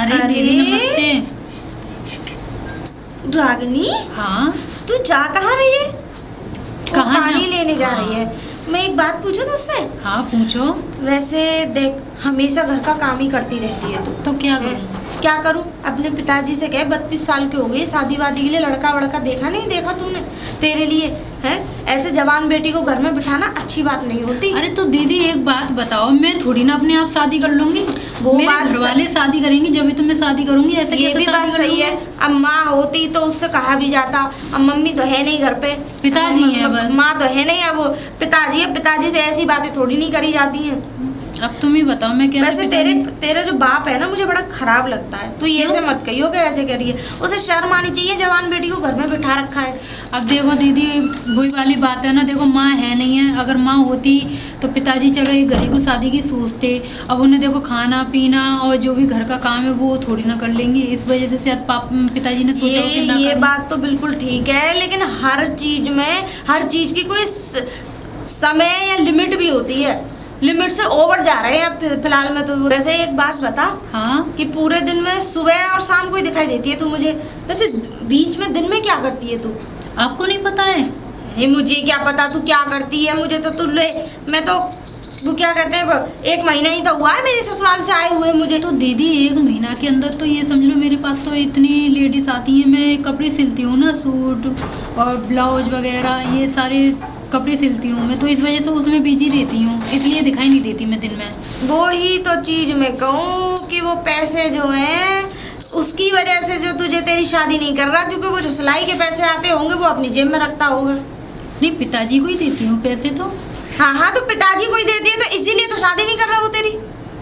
अरे दीदी नमस्ते। रागिनी, हाँ तू जा कहाँ रही है? कहाँ पानी जा? लेने जा हाँ। रही है। मैं एक बात पूछूं तुझसे? हाँ पूछो। वैसे देख, हमेशा घर का काम ही करती रहती है तू। तो क्या हैं? करूँ? क्या करूं? अपने पिताजी से कह, 32 साल के हो गए, शादी वादी के लिए लड़का वड़का देखा नहीं देखा तूने तेरे लिए? है ऐसे जवान बेटी को घर में बिठाना अच्छी बात नहीं होती। अरे तो दीदी एक बात बताओ, मैं थोड़ी ना अपने आप शादी कर लूंगी। वो मेरे बात घर वाले शादी करेंगे जब भी तो मैं शादी करूंगी। ऐसे ये कैसे भी बात शादी कर सही है। लूंगी? अब माँ होती तो उससे कहा भी जाता। अब मम्मी तो है नहीं घर पे, पिताजी हैं बस। माँ तो है नहीं, अब वो पिताजी है। पिताजी से ऐसी बातें थोड़ी नहीं करी जाती हैं। अब तुम ही बताओ मैं कैसे वैसे तेरा जो बाप है ना, मुझे बड़ा खराब लगता है। तू ये क्यों? ऐसे मत कहियो कि ऐसे करिए। उसे शर्म आनी चाहिए, जवान बेटी को घर में बिठा रखा है। अब देखो दीदी, वही वाली बात है ना। देखो माँ है नहीं है, अगर माँ होती तो पिताजी चलो एक गरीब को शादी की सोचते। अब उन्हें देखो खाना पीना और जो भी घर का काम है वो थोड़ी ना कर लेंगी। इस वजह से शायद पिताजी ने सोचा हो कि ना ये करें। बात तो बिल्कुल ठीक है, लेकिन हर चीज में हर चीज की कोई समय या लिमिट भी होती है। लिमिट से ओवर जा रहे हैं अब फिलहाल में तो। वैसे एक बात बता, हाँ कि पूरे दिन में सुबह और शाम को ही दिखाई देती है तू मुझे। वैसे बीच में दिन में क्या करती है तू? आपको नहीं पता है? नहीं, मुझे क्या पता तू क्या करती है। मुझे तो तू ले, मैं तो वो क्या कहते हैं, 1 महीना ही तो हुआ है मेरे ससुराल से आए हुए मुझे। तो दीदी 1 महीना के अंदर तो ये समझ लो मेरे पास तो इतनी लेडीज आती हैं। मैं कपड़े सिलती हूँ ना, सूट और ब्लाउज वगैरह ये सारे कपड़े सिलती हूँ मैं, तो इस वजह से उसमें बिजी रहती हूँ, इसलिए दिखाई नहीं देती मैं दिन में। वो ही तो चीज मैं कहूँ कि वो पैसे जो हैं उसकी वजह से जो तुझे तेरी शादी नहीं कर रहा, क्योंकि वो जो सिलाई के पैसे आते होंगे वो अपनी जेब में रखता होगा। नहीं, पिताजी को ही देती हूँ पैसे तो। हाँ हाँ, तो पिताजी को ही देती है तो इसीलिए तो शादी नहीं कर रहा वो तेरी।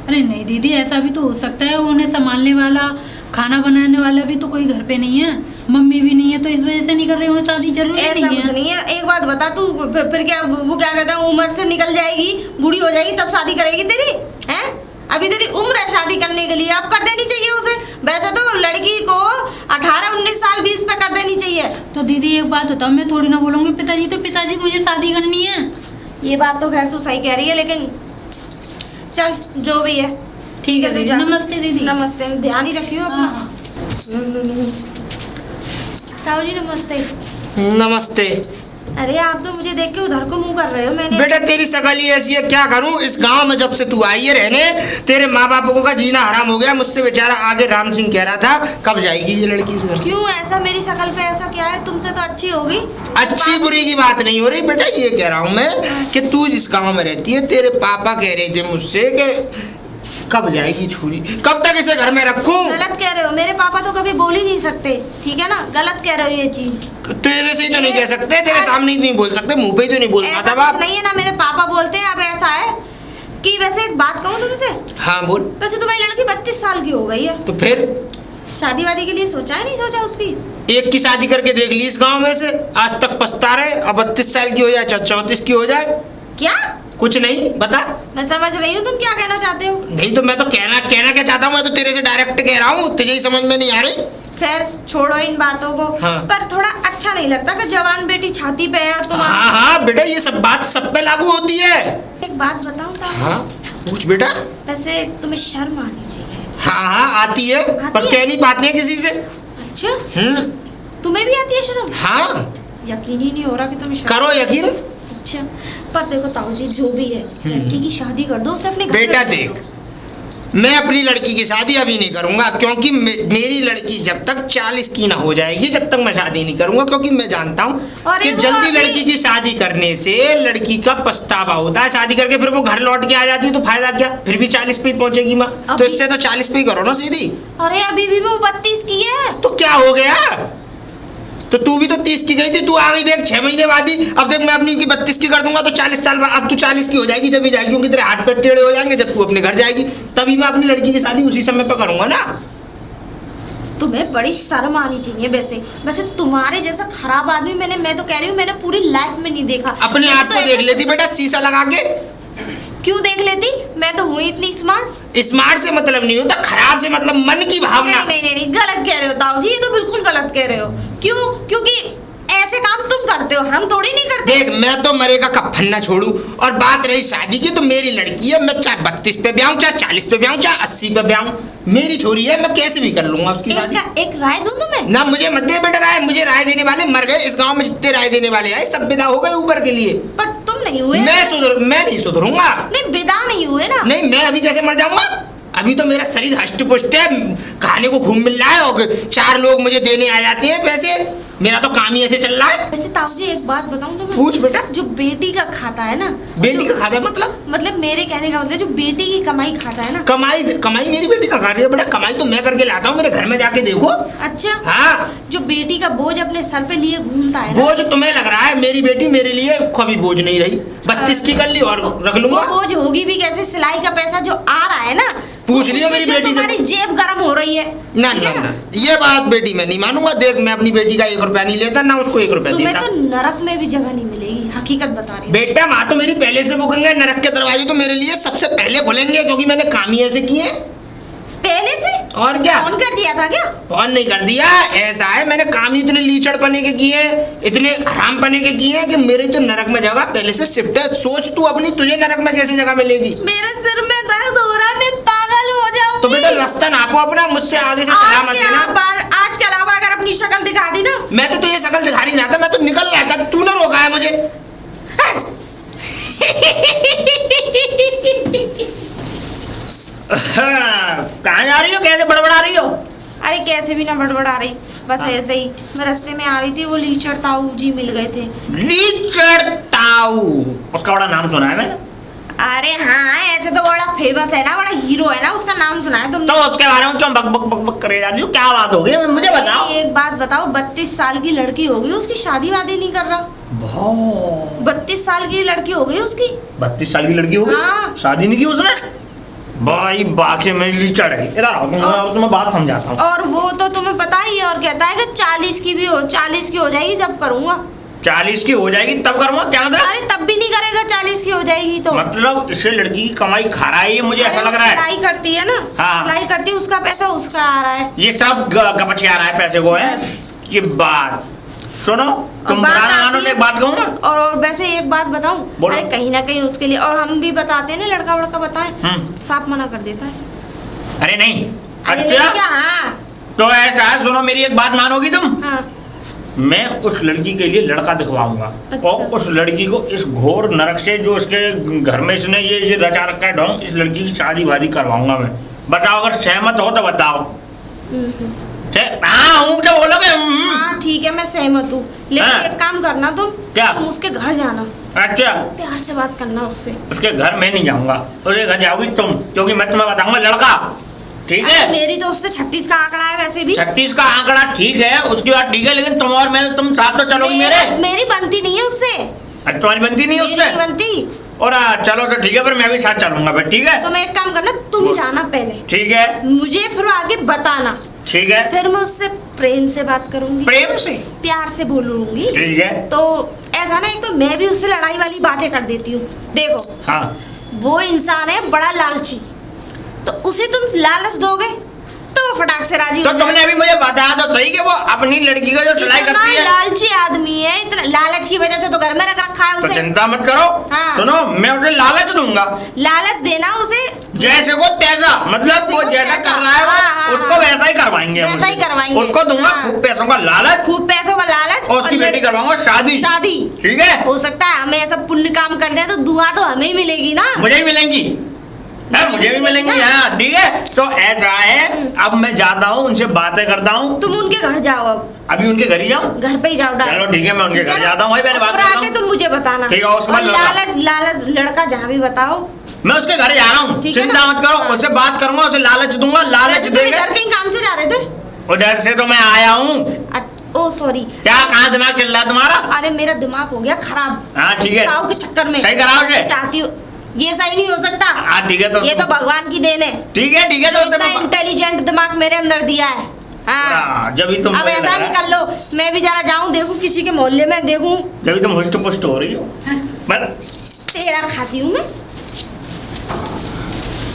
अरे नहीं दीदी, ऐसा भी तो हो सकता है, उन्हें संभालने वाला खाना बनाने वाला भी तो कोई घर पे नहीं है, मम्मी भी नहीं है, तो इस वजह से नहीं कर रहे हो शादी। जरूरी ऐसा नहीं कुछ है। नहीं है। एक बात बता तू, फिर क्या वो क्या कहते हैं, उम्र से निकल जाएगी, बूढ़ी हो जाएगी तब शादी करेगी तेरी? हैं? अभी तेरी उम्र है शादी करने के लिए, अब कर देनी चाहिए उसे। वैसे तो लड़की को 18, 19 साल 20 पे कर देनी चाहिए। तो दीदी एक बात बताओ, मैं थोड़ी ना बोलूँगी पिताजी तो पिताजी मुझे शादी करनी है। ये बात तो खैर तू सही कह रही है, लेकिन चल जो भी है ठीक है। तू जा। नमस्ते दीदी। नमस्ते, ध्यान ही रखियो अपना। हाँ। ताऊ जी नमस्ते। नमस्ते। अरे आप तो मुझे देख के उधर को मुंह कर रहे हो। मैंने बेटा तेरी शकल ही ऐसी है, क्या करूं। इस गांव में जब से तू आई है रहने, तेरे माँ बापों का जीना हराम हो गया। मुझसे बेचारा आगे राम सिंह कह रहा था कब जाएगी ये लड़की इस घर से। क्यों ऐसा, मेरी शकल पे ऐसा क्या है? तुमसे तो अच्छी होगी। अच्छी बुरी की बात नहीं हो रही बेटा, ये कह रहा हूँ मैं कि तू जिस गांव में रहती है, तेरे पापा कह रहे थे मुझसे कि कब जाएगी छुरी, कब तक इसे घर में रखूं। गलत कह रहे हो, मेरे पापा तो कभी बोल ही नहीं सकते, ठीक है ना? गलत कह रहे हो ये चीज। तेरे से ही तो नहीं कह सकते, तेरे सामने ही नहीं बोल सकते, मुंह पे ही तो नहीं बोल ऐसा पाता कुछ बाप। नहीं है ना, मेरे पापा बोलते हैं। अब ऐसा है कि वैसे एक बात कहूँ तुमसे। हाँ बोल। वैसे तुम्हारी लड़की 32 साल की हो गई है, तो फिर शादी वादी के लिए सोचा है? नहीं सोचा उसकी? एक की शादी करके देख ली इस गांव में से, आज तक पछता रहे। अब 32 साल की हो जाए, 34 की हो जाए, क्या? कुछ नहीं बता। मैं समझ रही हूँ तुम क्या कहना चाहते हो। नहीं तो मैं तो कहना क्या चाहता हूँ, मैं तो तेरे से डायरेक्ट कह रहा हूँ, तुझे ही समझ में नहीं आ रही। खैर छोड़ो इन बातों को। हाँ। पर थोड़ा अच्छा नहीं लगता कि जवान बेटी छाती पे है और तुम। हाँ हाँ बेटा, ये सब बात सब पे लागू होती है। एक बात बताऊँ ताऊ? हाँ पूछ बेटा। वैसे तुम्हें शर्म आनी चाहिए। हाँ हाँ आती है, पर है? कह नहीं पाती है किसी से। अच्छा, तुम्हें भी आती है शर्म? हाँ यकीन ही नहीं हो रहा कि तुम्हें शर्म। करो यकीन। अच्छा, पर देखो ताऊ जी, जो भी है लड़की की शादी कर दो, उसे अपने घर बेटा में देख, रख दो। मैं अपनी लड़की की शादी अभी नहीं करूंगा, क्योंकि मेरी लड़की जब तक 40 की ना हो जाएगी जब तक मैं शादी नहीं करूंगा, क्योंकि मैं जानता हूँ अरे कि वो जल्दी अभी- लड़की की शादी करने से लड़की का पछतावा होता है। शादी करके फिर वो घर लौट के आ जाती है तो फायदा क्या, फिर भी 40 पे ही पहुंचेगी माँ। तो अभी- इससे तो 40 पे ही करो ना सीधी। अरे अभी भी वो 32 की है। तो क्या हो गया, तो तू भी तो 30 की गई थी, तू आ गई देख 6 महीने बाद ही। अब देख मैं अपनी की 32 की कर दूंगा तो 40 साल बाद अब तू 40 की हो जाएगी जब भी जाएगी, क्योंकि तेरे हाथ पैर टेढ़े हो जाएंगे जब तू अपने घर जाएगी, तभी मैं अपनी लड़की की शादी उसी समय पर करूंगा ना। तुम्हें बड़ी शर्म आनी चाहिए। वैसे तुम्हारे जैसा खराब आदमी मैं तो कह रही हूँ, मैंने पूरी लाइफ में नहीं देखा। अपने मैंने आप तो को देख ऐसे- लेती बेटा शीशा लगा के। क्यों देख लेती? मैं तो हुई इतनी स्मार्ट। स्मार्ट से मतलब नहीं होता, खराब से मतलब मन की भावना। नहीं, गलत कह रहे हो ताऊ जी, ये तो बिल्कुल गलत कह रहे हो। क्यों? क्योंकि ऐसे काम तुम तुम करते हो, हम थोड़ी नहीं करते। देख मैं तो मरे का कफन ना छोड़ू, और बात रही शादी की तो मेरी लड़की है, मैं चाहे 32 पे ब्याहूं, चाहे 40 पे ब्याहूं, चाहे 80 पे ब्याहूं, मेरी छोरी है, मैं कैसे भी कर लूंगा उसकी शादी। एक राय दूं तुम्हें? ना मुझे मत दे बेटा राय, मुझे राय देने वाले मर गए, इस गांव में जितने राय देने वाले आए सब विदा हो गए ऊपर के लिए। पर तुम नहीं हुए। मैं नहीं सुधरूंगा। नहीं विदा नहीं हुए ना। नहीं मैं अभी कैसे मर जाऊंगा, अभी तो मेरा शरीर हष्ट पुष्ट है, खाने को खूब मिल रहा है और 4 लोग मुझे देने आ जाते हैं पैसे, मेरा तो काम ही ऐसे चल रहा है। वैसे ताऊ जी एक बात बताऊं तुम्हें? पूछ बेटा। जो बेटी का खाता है ना, बेटी का खाता है मतलब मेरे कहने का मतलब जो बेटी की कमाई खाता है ना। कमाई मेरी बेटी का खा रही है बेटा, कमाई तो मैं करके लाता हूँ, मेरे घर में जाके देखो। अच्छा हाँ, जो बेटी का बोझ अपने सर पे लिए घूमता है ना, बोझ तुम्हें लग रहा है, मेरी बेटी मेरे लिए कभी बोझ नहीं रही। 32 की कर ली और रख लूंगा। वो बोझ होगी भी कैसे? सिलाई का पैसा जो आ रहा है ना, पूछ लियो मेरी बेटी से। तुम्हारी जेब गर्म हो रही है। ना ना ना, ये बात बेटी मैं नहीं मानूंगा। देख मैं अपनी बेटी का 1 रुपया नहीं लेता, ना उसको 1 रुपया तुम्हें देता। तो नरक में भी जगह नहीं मिलेगी, हकीकत बता रही हूँ। बेटा माँ तो मेरी पहले से बुकिंग है, नरक के दरवाजे तो मेरे लिए सबसे पहले खुलेंगे, क्योंकि मैंने काम ही ऐसे किए। पहले से? और क्या? फोन कर दिया था क्या? फोन नहीं कर दिया, ऐसा है मैंने काम ही इतने लीचड़ पने के किए हैं, इतने हराम पने के किए हैं कि मेरे तो नरक में जगह पहले से शिफ्ट है। सोच तू अपनी, तुझे नरक में कैसे जगह मिलेगी? मेरे सिर में दर्द हो रहा है, मैं पागल हो जाऊंगी। तो बेटा रास्ता नापो अपना, मुझसे आगे से सलाह मत देना। आज के अलावा अगर अपनी शक्ल दिखा दी ना। मैं तो तुझे शक्ल दिखा नहीं रहा था, मैं तो निकल रहा था, तूने रोका है मुझे। कहाँ जा रही हो, कैसे बड़बड़ा रही हो? अरे कैसे भी ना बड़बड़ा रही, बस ऐसे ही मैं रास्ते में आ रही थी, वो लीचड़ ताऊ जी मिल गए थे। लीचड़ ताऊ, उसका बड़ा नाम सुना है मैंने। अरे हाँ, ऐसे तो बड़ा फेमस है ना, बड़ा हीरो है ना, उसका नाम सुना है तुमने? तो उसके बारे में क्यों बक बक बक बक करे जा रही हो? क्या बात हो गई मुझे बताओ। एक बात बताओ, 32 साल की लड़की हो गई, उसकी शादी वादी नहीं कर रहा। 32 साल की लड़की हो गई उसकी। 32 साल की लड़की हो गई? हाँ। शादी नहीं की उसने? भाई बाकी में लीचड़ है, इधर आओ तुम्हें बात समझाता हूँ। और वो तो तुम्हें पता ही है, और कहता है कि 40 की भी हो, 40 की हो जाएगी जब करूंगा। 40 की हो जाएगी तब करूँगा? क्या मतलब? अरे तब भी नहीं करेगा, 40 की हो जाएगी तो। मतलब इससे लड़की की कमाई खा रहा है ये, मुझे ऐसा लग रहा है। सिलाई करती है ना। हाँ। सिलाई करती है, उसका पैसा उसका आ रहा है। ये सब गपच आ रहा है पैसे को है। ये बात सुनो, तुम बात बताना आती मानो तो है। एक बात कहूँ मैं। और वैसे एक बात बताऊं, बोलो। अरे कहीं ना कहीं उसके लिए, और हम भी बताते हैं ना, लड़का वड़का बताए, साफ मना कर देता है। अरे नहीं। अरे अच्छा नहीं क्या? हाँ तो ऐसा है, सुनो मेरी एक बात मानोगी तुम? हाँ। मैं उस लड़की के लिए लड़का दिखवाऊंगा। अच्छा। और उस लड़की को इस घोर नरक से, जो इसके घर में इसने ये रचा रखा है ढोंग, इस लड़की की शादी वादी करवाऊंगा मैं। बताओ अगर सहमत हो तो बताओ। हाँ हूँ क्या बोलोगे? हाँ ठीक है, मैं सहमत हूँ, लेकिन हाँ। एक काम करना तुम। क्या? तुम उसके घर जाना, अच्छा प्यार से बात करना उससे। उसके घर मैं नहीं जाऊंगा, उसके घर जाओगी तुम, क्योंकि मैं तुम्हें बताऊंगा लड़का। ठीक है? अरे मेरी तो उससे 36 का आंकड़ा है वैसे भी। 36 का आंकड़ा ठीक है, उसकी बात ठीक है, लेकिन तुम और मैं, तुम साथ तो चलोगी मेरे। मेरी बनती नहीं है उससे। अच्छा तुम्हारी बनती नहीं है मेरी उससे? नहीं बनती। और चलो तो ठीक है, पर मैं भी साथ चलूंगा फिर। ठीक है? तो मैं एक काम करना, तुम जाना पहले, ठीक है। मुझे फिर आगे बताना। ठीक है। फिर मैं उससे प्रेम से बात करूंगी, प्रेम से? प्यार से बोलूंगी। ठीक है। तो ऐसा ना, एक तो मैं भी उससे लड़ाई वाली बातें कर देती हूँ। देखो हाँ वो इंसान है बड़ा लालची, तो उसे तुम लालच दोगे तो वो फटाक से राजी तो हो तुमने जाएगा। अभी मुझे बताया तो सही कि वो अपनी लड़की को जो सिलाई इतना करती है। लालची आदमी है, इतना लालच की वजह से तो घर में रख रखा है तो उसे। चिंता मत करो। हाँ। सुनो मैं उसे लालच दूंगा, लालच देना उसे, जैसे को तैसा, मतलब जैसे वो को जैसा तैसा। कर रहा है हाँ, हाँ, उसको हाँ। वैसा ही करवाएंगे। वैसा ही करवाएंगे। उसको दूंगा हाँ। खूब पैसों का लालच, खूब पैसों का लालच, और उसकी बेटी करवाऊंगा शादी। शादी। ठीक है? हो सकता है हमें ऐसा पुण्य काम कर दे तो दुआ तो हमें ही मिलेगी ना। मुझे ही मिलेंगी है, मुझे भी मिलेंगी। हाँ ठीक है। तो ऐसा है, अब मैं जाता हूँ, उनसे बातें करता हूँ। तुम उनके घर जाओ, अब अभी उनके घर ही जाऊँ? घर पे ही जाओ। चलो ठीक है, मैं उनके घर जाता हूँ, वही पहले बात और करता आके हूँ। तुम मुझे बताना। ठीक है, उसके बाद और लड़का। लालच लड़का जहाँ भी बताओ, मैं उसके घर जा रहा हूँ, ठीक है चिंता ना? मत करो। हाँ। उससे बात करूंगा, उसे लालच दूंगा, लालच वैसे तुम देगा। इधर कहीं काम से जा रहे थे? उधर से तो मैं आया हूँ। ओ सॉरी। क्या कहाँ दिमाग चल रहा है तुम्हारा? अरे मेरा दिमाग हो गया खराब। हाँ ठीक है, ताऊ के चक्कर में सही कराओ उसे। चाहती हूँ, ये सही नहीं हो सकता। हाँ ठीक है। तो ये तो भगवान की देन है। ठीक है ठीक है। जो तो इतना इंटेलिजेंट दिमाग मेरे अंदर दिया है। हाँ जब ही तुम अब ऐसा निकल लो, मैं भी जरा जाऊं, देखूं किसी के मोहल्ले में, देखूं। जब ही तुम हुष्ट पुष्ट हो रही हो। तेरा खाती हूँ मैं।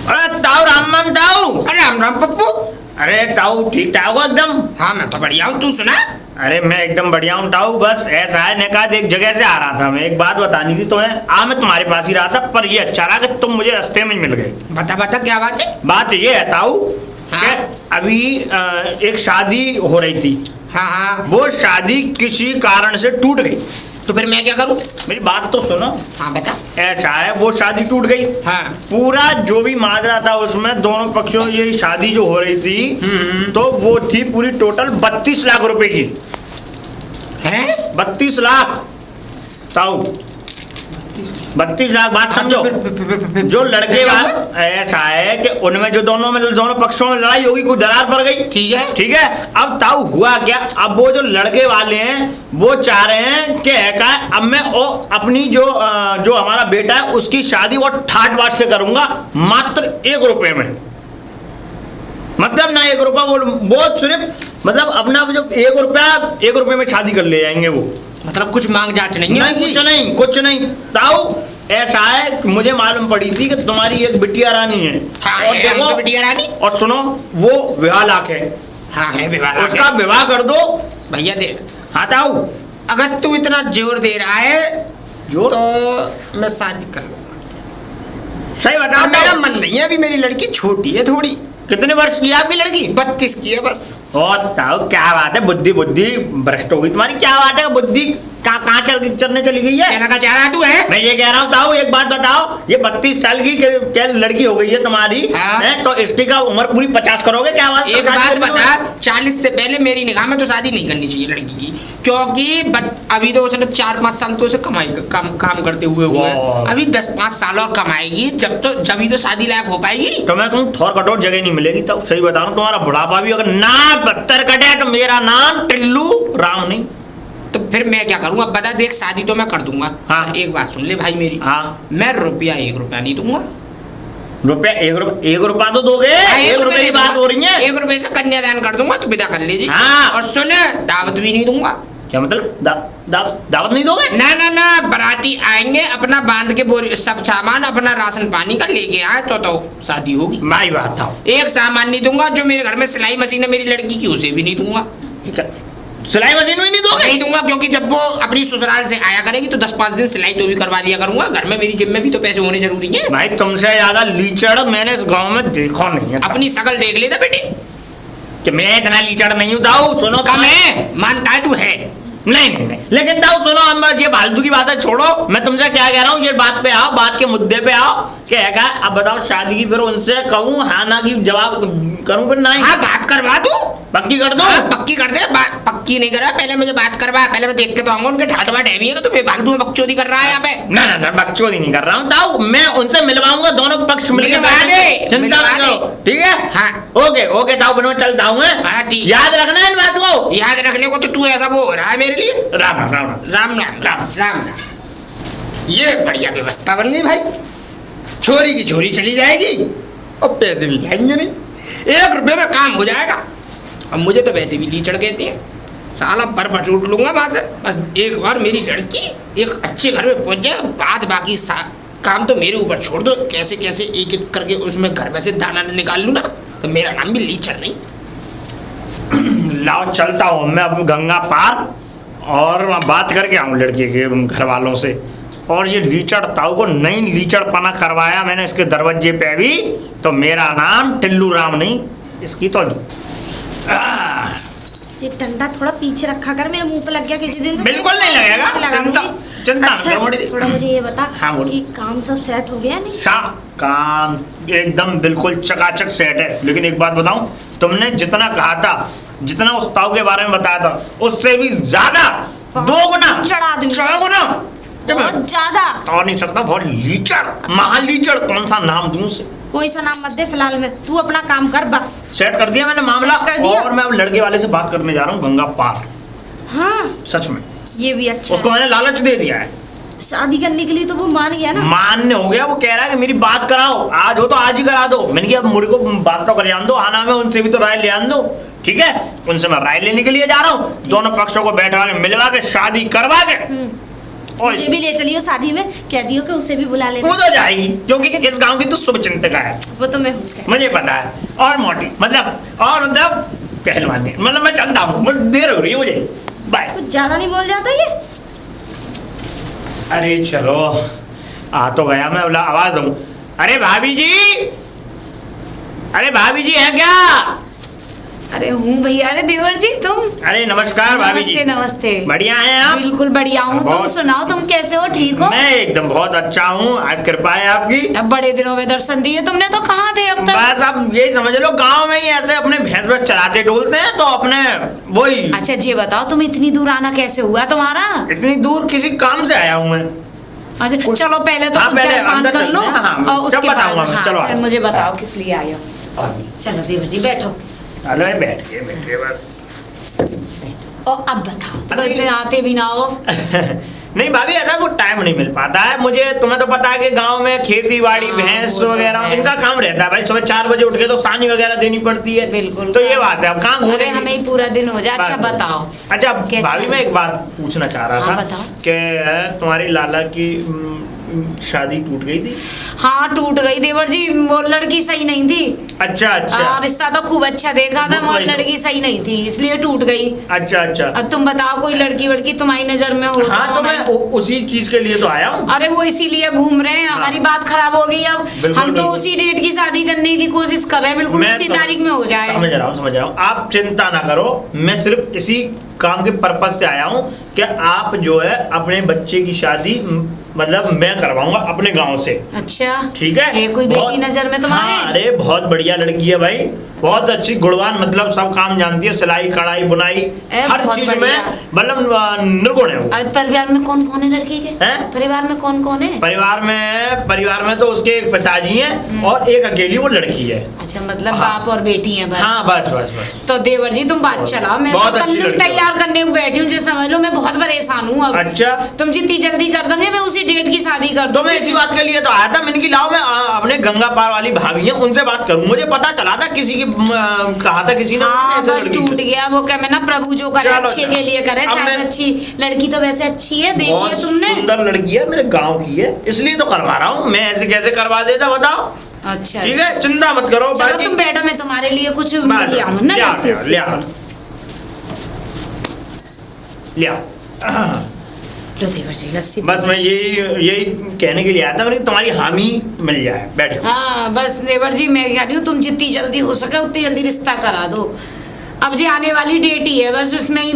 अरे ताऊ, राम राम ताऊ। अरे राम राम पप्पू, अरे ताऊ ठीक ठाक हो एकदम? हाँ मैं तो बढ़िया हूँ, तू सुना? अरे मैं एकदम बढ़िया हूँ ताऊ। बस ऐसा है, ने कहा एक जगह से आ रहा था मैं, एक बात बतानी थी तुम्हें। मैं तुम्हारे पास ही रहा था, पर ये अच्छा रहा कि तुम मुझे रास्ते में ही मिल गए। बता बता क्या बात है? बात ये है ताऊ, हाँ? अभी एक शादी हो रही थी। हाँ हाँ। वो शादी किसी कारण से टूट गई। तो फिर मैं क्या करूँ? मेरी बात तो सुनो। हाँ बता। ऐसा है, वो शादी टूट गई। हाँ। पूरा जो भी माजरा था उसमें दोनों पक्षों, ये शादी जो हो रही थी तो वो थी पूरी टोटल 32 लाख रुपए की। हैं? 32 लाख ताऊ, 32 लाख। बात समझो। जो लड़के वाले, ऐसा है कि उनमें जो दोनों पक्षों में लड़ाई होगी, कोई दरार पड़ गई। ठीक है। अब ताऊ हुआ क्या, अब वो जो लड़के वाले हैं वो चाह रहे हैं कि अब मैं अपनी जो हमारा बेटा है उसकी शादी वो ठाट बाट से करूंगा, मात्र 1 रुपए में। मतलब ना 1 रुपया, वो सिर्फ मतलब अपना जो 1 रुपये में शादी कर ले जाएंगे वो। मतलब कुछ मांग जांच नहीं है? नहीं, कुछ नहीं ताऊ। ऐसा है, मुझे मालूम पड़ी थी कि तुम्हारी एक बिटिया रानी है। हाँ, और देखो, तो बिटिया रानी। और सुनो, वो विवाह लाख है। हाँ है विवाह, उसका विवाह कर दो भैया। देख, हाँ ताऊ, अगर तू इतना जोर दे रहा है जोर तो मैं शादी कर लूंगा। सही बताओ। मेरा मन नहीं है, अभी मेरी लड़की छोटी है थोड़ी। कितने वर्ष की है आपकी लड़की? 32 की है बस। और ताऊ क्या बात है, बुद्धि भ्रष्ट हो गई तुम्हारी। क्या बात है, बुद्धि कहाँ चलने चली गई है? कहना का चाह रहा तू है? मैं ये कह रहा हूँ ताऊ, एक बात बताओ, ये 32 साल की क्या लड़की हो गई है तुम्हारी? हाँ? है तो इसकी का उम्र पूरी 50 करोगे क्या? बात एक बात बता, 40 से पहले मेरी निगाह में तो शादी नहीं करनी चाहिए लड़की की, क्योंकि अभी तो उसने 4-5 साल तो उसे काम करते हुए अभी 10-5 साल और कमाएगी, जब तो शादी लायक हो पाएगी। तो मैं कहूँ थोर कटोर जगह नहीं मिलेगी। तो सही बता रहा हूँ, तुम्हारा बुढ़ापा भी अगर ना 72 कटे तो मेरा नाम टिल्लू राम नहीं। तो फिर मैं क्या करूँ? अब बता, देख शादी तो मैं कर दूंगा। हाँ। एक बात सुन ले भाई मेरी। हाँ। मैं 1 रुपया नहीं दूंगा। एक रुपया तो दोगे? 1 रुपये की बात हो रही है। 1 रुपये से कन्यादान कर दूंगा, तो विदा कर लीजिए। हाँ। और सुन, दावत भी नहीं दूंगा। क्या मतलब? दावत नहीं दोगे? ना, बाराती आएंगे, अपना बांध के बोरी सब सामान, अपना राशन पानी का लेके आए तो शादी होगी। माई बात था। एक सामान नहीं दूंगा। जो मेरे घर में सिलाई मशीन है मेरी लड़की की, उसे भी नहीं दूंगा। सिलाई मशीन भी नहीं दोगे? नहीं दूंगा, क्योंकि जब वो अपनी ससुराल से आया करेगी तो 10-5 दिन सिलाई तो भी करवा लिया करूंगा। घर में मेरी जेब में भी तो पैसे होने जरूरी है। भाई तुमसे ज्यादा लीचड़ मैंने इस गांव में देखा नहीं है। अपनी शकल देख लेता बेटे कि मैं इतना लीचड़ नहीं हूँ ताऊ। सुनो, कम है, मानता है तू है। नहीं, लेकिन ताऊ सुनो, हम ये फालतू की बातें छोड़ो। मैं तुमसे क्या कह रहा हूँ, ये बात पे आओ, बात के मुद्दे पे आओ। क्या है? अब बताओ, शादी की फिर उनसे कहूँ हाँ ना की जवाब करूँ? फिर नहीं। हाँ, बात करवा दूं? पक्की कर दो। हाँ, पक्की कर दे। पक्की नहीं करा, पहले मुझे बात करवा। पहले मैं देख के तो आऊंगा उनके ठाट बाट है भी है, तो बेफालतू में बकचोदी कर रहा है यहाँ पे। ना, बकचोदी नहीं कर रहा हूँ ताऊ। मैं उनसे मिलवाऊंगा, दोनों पक्ष मिलके मिलवा चिंता मत करो। ठीक है? हाँ। ओके ताऊ, फिर मैं चलता हूँ। हाँ, ठीक। याद रखना है इन बात को। याद रखने को तो तू ऐसा वो हो रहा है मेरे लिए। राम। ये बढ़िया व्यवस्था बन गई भाई। छोरी की छोरी चली जाएगी और पैसे भी जाएंगे नहीं। 1 रुपये में काम हो जाएगा। अब मुझे तो वैसे भी लीचड़ कहते हैं, साला पर पचूट लूंगा वहां से। बस एक बार मेरी लड़की एक अच्छे घर में पहुंच जाए, बाद बाकी काम तो मेरे ऊपर छोड़ दो। कैसे एक करके उसमें घर में से दाना निकाल लूँ ना, तो मेरा नाम भी लीचड़ नहीं। लाओ चलता हूँ मैं अब गंगा पार, और बात करके आऊँ लड़के के घर वालों से। और ये लीचड़ ताऊ को नई लीचड़पना करवाया मैंने इसके दरवाजे पे भी, तो मेरा नाम टिल्लू राम नहीं। इसकी तो ये डंडा थोड़ा पीछे रखा कर, मेरे मुंह पे लग गया किसी दिन तो बिल्कुल नहीं लगेगा। चिंता अच्छा, थोड़ा मुझे ये बता। हाँ, कि काम सब सेट हो गया नहीं? काम एकदम बिल्कुल चकाचक सेट है। लेकिन एक बात बताऊं, तुमने जितना कहा था, जितना उस ताऊ के बारे में बताया था, उससे भी ज्यादा 2 गुना 4 गुना बहुत ज्यादा। और नहीं सकता, बहुत लीचड़, महालीचड़। कौन सा नाम दूं उसे? कोई सा नाम मत दे फिलहाल में, तू अपना काम कर बस। सेट कर दिया मैंने मामला। कर दिया? और मैं अब लड़के वाले से बात करने जा रहा हूँ गंगा पार। हाँ, सच में ये भी अच्छा उसको मैंने लालच दे दिया है। शादी करने के लिए तो वो मान गया ना। मान्य हो गया। वो कह रहा है कि मेरी बात कराओ, आज हो तो आज ही करा दो। मैंने कहा अब मुझे को बात तो कर आन दो, आना में उनसे भी तो राय ले आन दो। ठीक है, उनसे मैं राय लेने के लिए जा रहा हूँ। दोनों पक्षों को बैठवा के मिलवा के शादी करवा के और मुझे भी ले चलियो शादी में, कह दियो कि उसे भी बुला लेना। वो तो जाएगी क्योंकि इस गांव की तो शुभ चिंतक है, वो तो मैं हूँ। मुझे पता है। और मोटी मतलब पहलवानी, मतलब मैं चलता हूँ, देर हो रही है मुझे, बाय। कुछ ज्यादा नहीं बोल जाता ये? अरे चलो, आ तो गया मैं, बोला आवाज दूं। अरे भाभी जी, अरे भाभी जी हैं क्या? अरे हूँ भैया। अरे देवर जी तुम? अरे नमस्कार भाभी जी। नमस्ते नमस्ते। बढ़िया हैं आप? बिल्कुल बढ़िया हूँ। तुम बहुत- सुनाओ, तुम कैसे हो? ठीक हो? मैं एकदम बहुत अच्छा हूँ, आज कृपा है आपकी। अब बड़े दिनों में दर्शन दिए तुमने, तो कहाँ थे अब तक? बस अब यही समझ लो, गांव में ही ऐसे अपने भैंस वैंस चलाते डोलते हैं, तो अपने वही। अच्छा ये बताओ, तुम इतनी दूर आना कैसे हुआ तुम्हारा? इतनी दूर किसी काम से आया हूँ मैं। अच्छा चलो पहले तो हाँ, कुछ पहले चाय पान अंदर कर लो, चलते हैं, हाँ, और सब उसके बाद बताऊंगा मैं, चलो फिर आओ। मुझे बताओ किस लिए आए हो। चलो देवर जी बैठो। हेलो, बैठ के बस। और अब बताओ, तो इतने आते भी ना हो। नहीं भाभी, ऐसा वो टाइम नहीं मिल पाता है मुझे। तुम्हें तो पता है कि गांव में खेती बाड़ी, हाँ, भैंस वो तो वगैरह है। इनका काम रहता है भाई। सुबह 4 बजे उठ के तो सानी वगैरह देनी पड़ती है। बिल्कुल। तो ये बात है, अब कहाँ अरे घूमने हमें ही पूरा दिन हो जाए। अच्छा बताओ। अच्छा कैसे? भाभी, मैं एक बात पूछना चाह रहा हाँ, था बताओ। कि तुम्हारी लाला की शादी टूट गई थी। हाँ टूट गई देवर जी, वो लड़की सही नहीं थी। अच्छा अच्छा रिश्ता तो खूब अच्छा देखा था, वो वो वही तो। लड़की सही नहीं थी, इसलिए टूट गई। अच्छा अच्छा। अब तुम बताओ, कोई लड़की वड़की तुम्हारी नजर में हो? हाँ, तो मैं उसी चीज के लिए तो आया हूँ। अरे वो इसीलिए घूम रहे हैं, हमारी बात खराब हो गई। अब बिल्कुल, हम तो बिल्कुल। उसी डेट की शादी करने की कोशिश कर रहे हैं, बिल्कुल मैं उसी समझ- तारीख में हो जाए। समझ रहा हूँ। आप चिंता ना करो, मैं सिर्फ इसी काम के पर्पज से आया हूँ कि आप जो है अपने बच्चे की शादी मतलब मैं करवाऊंगा अपने गांव से। अच्छा ठीक है? ये कोई बेटी नजर में तुम्हारे? हाँ, अरे बहुत बढ़िया लड़की है भाई, बहुत अच्छी गुणवान, मतलब सब काम जानती है, सिलाई कढ़ाई बुनाई हर बहुत चीज बढ़िया। में मतलब निर्गुण है वो। और परिवार में कौन कौन है लड़की के? हैं? परिवार में कौन कौन है? परिवार में तो उसके एक पिताजी हैं और एक अकेली वो लड़की है। अच्छा मतलब हाँ। बाप और बेटी है बस? हाँ बस बस बस। तो देवर जी तुम बात चलाओ, मैं बहुत तो अच्छी तंदूर लड़की तैयार करने को बैठी हूँ, जैसे समझ लो मैं बहुत परेशान हूँ अब। अच्छा। तुम जितनी जल्दी कर दोगे मैं उसी डेट की शादी कर तो मैं इसी बात के लिए तो आया था। मैंने की लाओ, मैं अपने गंगा पार वाली भाभी है उनसे बात करूं। मुझे पता चला था किसी की कहा था किसी ने हाँ ऐसे बस लड़की टूट को। गया वो, क्या मैं ना प्रभु जो करे चलो, अच्छे चलो। के लिए करे। अब शायद मैं- अच्छी लड़की तो वैसे अच्छी है, बहुत देखी है तुमने? सुंदर लड़की है, मेरे गांव की है, इसलिए तो करवा रहा हूँ। मैं ऐसे कैसे करवा देता बताओ? अच्छा ठीक है, चिंता मत करो। चलो बाकी तुम बैठो, मैं तुम्हारे लिए कुछ बात- ले आऊँ ना ले आओ, लस्सी ले आओ, उस्सी। ले आओ। ले आओ। लो देवर जी लस्सी। बस मैं यही कहने के लिए आया था, मेरी तुम्हारी हामी मिल जाए। बैठो। हाँ बस देवर जी मैं कह रही हूँ, तुम जितनी जल्दी हो सके उतनी जल्दी रिश्ता करा दो। अब जी आने वाली डेट ही है, बस उसमें ही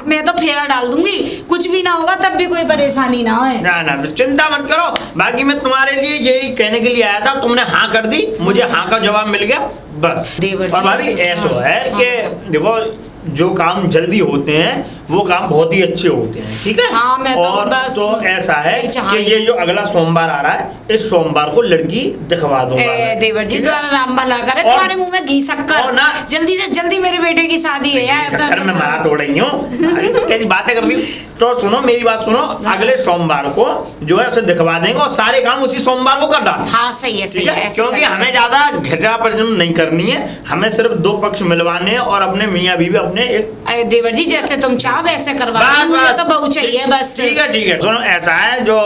मैं तो फेरा डाल दूंगी, कुछ भी ना होगा तब भी कोई परेशानी ना हो। ना ना चिंता मत करो। बाकी मैं तुम्हारे लिए यही कहने के लिए आया था, तुमने हाँ कर दी, मुझे हाँ का जवाब मिल गया बस। देवर और जी, भाभी ऐसा हाँ, है हाँ, कि देखो, जो काम जल्दी होते हैं वो काम बहुत ही अच्छे होते हैं। ठीक है? हाँ, मैं तो और बस तो ऐसा है यही चाह कि रही ये जो अगला सोमवार आ रहा है, इस सोमवार को लड़की दिखवा दूंगा मैं। देवर जी ठीक है? तुम्हारा राम भला करे, और- तुम्हारे मुंह में घी शक्कर। और ना- जल्दी से जल्दी मेरे बेटे की शादी है यार। चक्कर में मारा तोड़ रही हूँ। अरे तो कैसी बातें कर रही हूँ? तो सुनो मेरी बात सुनो, अगले सोमवार को जो है उसे दिखवा देंगे और सारे काम उसी सोमवार को कर डाल। हाँ सही है, सही ठीक है, है? ऐसे क्योंकि करना हमें है। ज्यादा घचा प्रजनन नहीं करनी है, हमें सिर्फ 2 पक्ष मिलवाने हैं और अपने मियाँ बीवी अपने एक। अरे देवर जी जैसे तुम चाहो वैसे करवा बस, दो, मुझे बस। तो बहू चाहिए बस। ठीक है ठीक है। सुनो ऐसा है, जो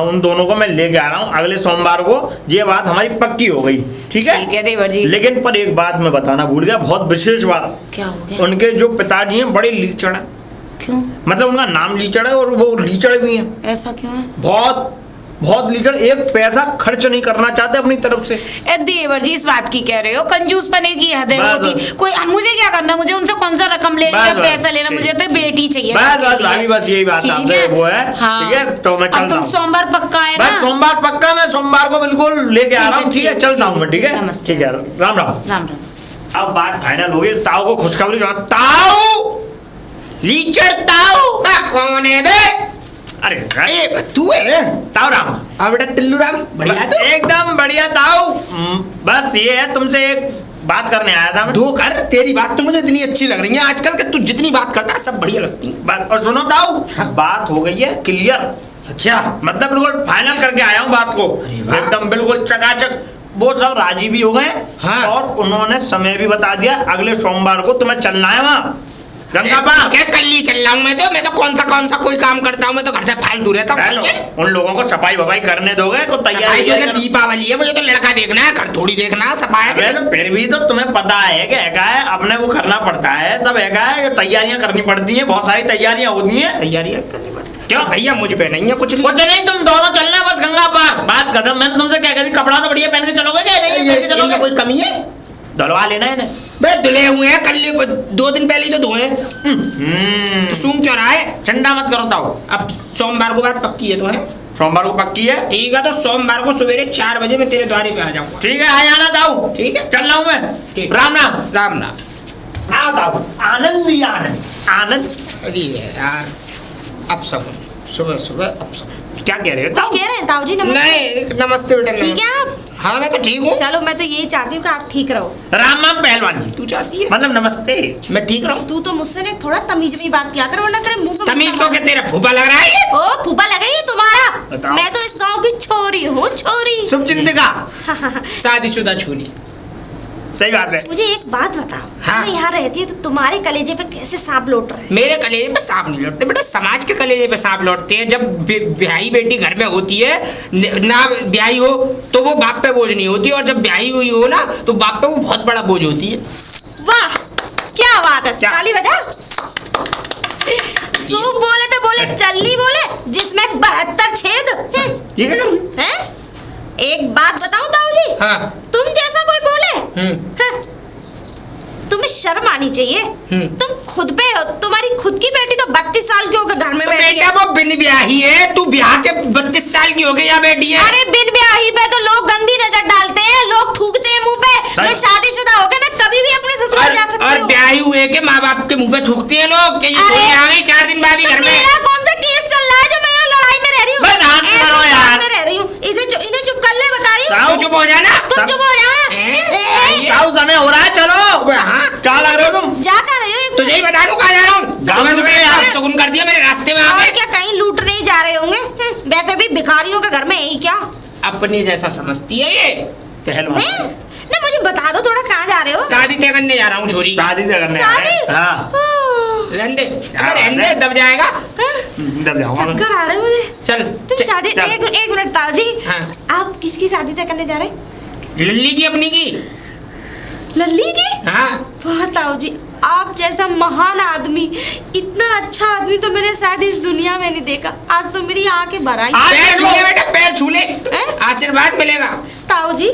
उन दोनों को मैं लेके आ रहा हूँ अगले सोमवार को, ये बात हमारी पक्की हो गई। ठीक है? ठीक है देवर जी। लेकिन पर एक बात मैं बताना भूल गया, बहुत विशेष बात। क्या हो गया? उनके जो पिताजी हैं बड़े लीचड़ हैं, क्यों? मतलब उनका नाम लीचड़ है और वो लीचड़ भी हैं। ऐसा क्यों है? बहुत बहुत लीचड़, एक पैसा खर्च नहीं करना चाहते अपनी तरफ से। ए देवर जी इस बात की कह रहे हो, कंजूस पने की हद बस, होती। बस। कोई मुझे क्या करना, मुझे उनसे कौन सा रकम लेनी बस, है, बस, पैसा लेना, ठीक। मुझे तो बेटी चाहिए। बस घर के बस लिए। भाभी, बस यही बात ठीक आपसे वो है। हाँ। ठीक है, तो मैं अब चलता तुम हूँ। सोमवार पक्का है बस ना? सोमवार पक्का, मैं सोमवार को बिल्कुल लेके आ रहा हूँ। ठीक है, चलता हूँ मैं। ठीक है, नमस्ते, ठीक है, नमस्ते। राम राम। राम राम। अब बात फाइनल हो गई। ताऊ को खुशखबरी सुना। ताऊ, लीचड़ ताऊ। कौन है बे? अरे अरे तू है? ताऊ राम। हाँ बेटा टिल्लू राम, बढ़िया तो। एकदम बढ़िया ताऊ। बस ये है, तुमसे एक बात करने आया था मैं। दो कर, तेरी बात तो मुझे इतनी अच्छी लग रही है आजकल के, तू जितनी बात करता है सब बढ़िया लगती है। बात और सुनो ताऊ, बात हो गई है क्लियर। अच्छा, मतलब बिल्कुल फाइनल करके आया हूँ बात को, अरे वाह। एकदम बिल्कुल चकाचक। वो सब राजी भी हो गए। हाँ। और उन्होंने समय भी बता दिया, अगले सोमवार को तुम्हें चलना है वहाँ। गंगा पार क्या कल्ली चल रहा हूँ मैं तो कौन सा कोई काम करता हूँ मैं तो घर से फालतू रहता हूँ। उन लोगों को सफाई वफाई करने दोगे को सफाई जो है दीपावली है मुझे तो लड़का देखना है घर थोड़ी देखना सफाई। तो फिर भी तो तुम्हें पता है कि एका है अपने को करना पड़ता है सब एका है तैयारियां करनी पड़ती है बहुत सारी तैयारियां होती हैं तैयारियां करनी पड़ती है। क्यों भैया मुझ पे नहीं है कुछ नहीं तुम दोनों चलना बस गंगा पार बात कदम। मैंने तुमसे क्या कहती कपड़ा तो बढ़िया पहन के चलोगे क्या नहीं पहन के चलोगे कोई कमी है धुलवा लेना है बे धुले हुए हैं कल 2 दिन पहले ही तो धोए तो सूम क्यों रहा है। ठंडा मत करो ताऊ अब सोमवार को बात पक्की है तो है सोमवार को पक्की है ठीक है तो सोमवार को सवेरे 4 बजे मैं तेरे द्वारे पे आ जाऊंगा। ठीक है आ जाना ताऊ ठीक है चल रहा हूँ मैं ठीक राम राम राम राम। हाँ ताऊ आनंद ही आनंद आनंद। अरे यार अब सब सुबह सुबह अब सब क्या कह रहे हो कुछ कह रहे हैं ताऊ जी? नमस्ते। नहीं नमस्ते बेटा ठीक है आप? हाँ मैं तो ठीक हूँ। चलो मैं तो यही चाहती हूँ कि आप ठीक रहो। राम राम पहलवान जी तू चाहती है मतलब नमस्ते मैं ठीक रहूँ। तू तो मुझसे ने थोड़ा तमीज में बात किया कर वरना तेरे मुंह पे तमीज को क्या तेरा फूफा लग रहा है। ओ फूफा लगा ये तुम्हारा। बताओ। मैं तो इस गांव की छोरी हूँ छोरी। शुभ चिंतिका शादीशुदा छूरी। सही बात है मुझे एक बात बताओ हाँ। मैं यहाँ रहती है तो तुम्हारे कलेजे पे कैसे सांप लौट रहे हैं? मेरे कलेजे पे सांप नहीं लौटते बेटा समाज के कलेजे पे सांप लौटते हैं। जब ब्याही बेटी घर में होती है ना ब्याही हो तो वो बाप पे बोझ नहीं होती और जब ब्याही हुई हो ना तो बाप पे वो बहुत बड़ा बोझ होती है। वाह क्या बात है क्या? ताली बजा। सूप बोले तो बोले चलनी बोले जिसमें 72 छेद ये क्या करूँ? हैं? एक बात बताऊं ताऊ जी हाँ तुम जैसा कोई बोले हाँ, तुम्हें शर्म आनी चाहिए। तुम खुद पे हो तुम्हारी खुद की बेटी तो 32 साल की होकर घर में तो बैठी बेटा है। वो बिन ब्याही है तू ब्याह के 32 साल की हो गई या बेटी है। अरे बिन ब्याही पे तो लोग गंदी नजर डालते हैं लोग थूकते हैं मुंह पे। मैं शादीशुदा होकर मैं कभी भी अपने ससुराल जा सकती और हूँ। ब्याही हुए के माँ बाप के मुंह पे थूकते हैं लोग कि ये अरे, कोई आ गई 4 दिन बाद ही तो घर में। मेरा कौन सा केस चल रहा है जो मैं यहाँ लड़ाई में रह रही हूँ? बस डांस ऐसे करो लड़ाई यार। में रह रही हूँ इन्हें चुप कर ले बता रही हूँ। तू चुप हो जाना। तुम चुप हो जाना। ताऊ समय हो रहा है चलो हाँ क्या लग रहे हो तुम जा कर रही हो तुझे ही बता दूं कहाँ जा रहा हूँ। गाँव में सुबह यार। सुबह सुगुन कर दिया मेरे रास्ते में और आके। क्या कहीं लूटने ही जा रहे होंगे? वैसे भी भिखारियों के घर में यही क्या? अपनी जैसा समझती है ये। पहलवान हैं? ना मुझे बता दो थोड़ा कहाँ जा रहे हो? शादी तय करने जा रहा हूँ छोरी। शादी से करने शादी? हाँ ओह, रहने हाँ, रहने दब जाएगा। हाँ, दब जाऊंगा मैं। चक्कर आ रहे हैं मुझे। चल तुम शादी चल। एक मिनट ताऊ जी हाँ। आप किसकी शादी तय करने जा रहे हैं? लल्ली की अपनी की। लल्ली की? हाँ वाह ताऊ जी आप जैसा महान आदमी इतना अच्छा आदमी तो मैंने शायद इस दुनिया में नहीं देखा। आज तो मेरी आंखें भर आई। पैर छूले बेटा पैर छूले हैं? आशीर्वाद मिलेगा। ताऊ जी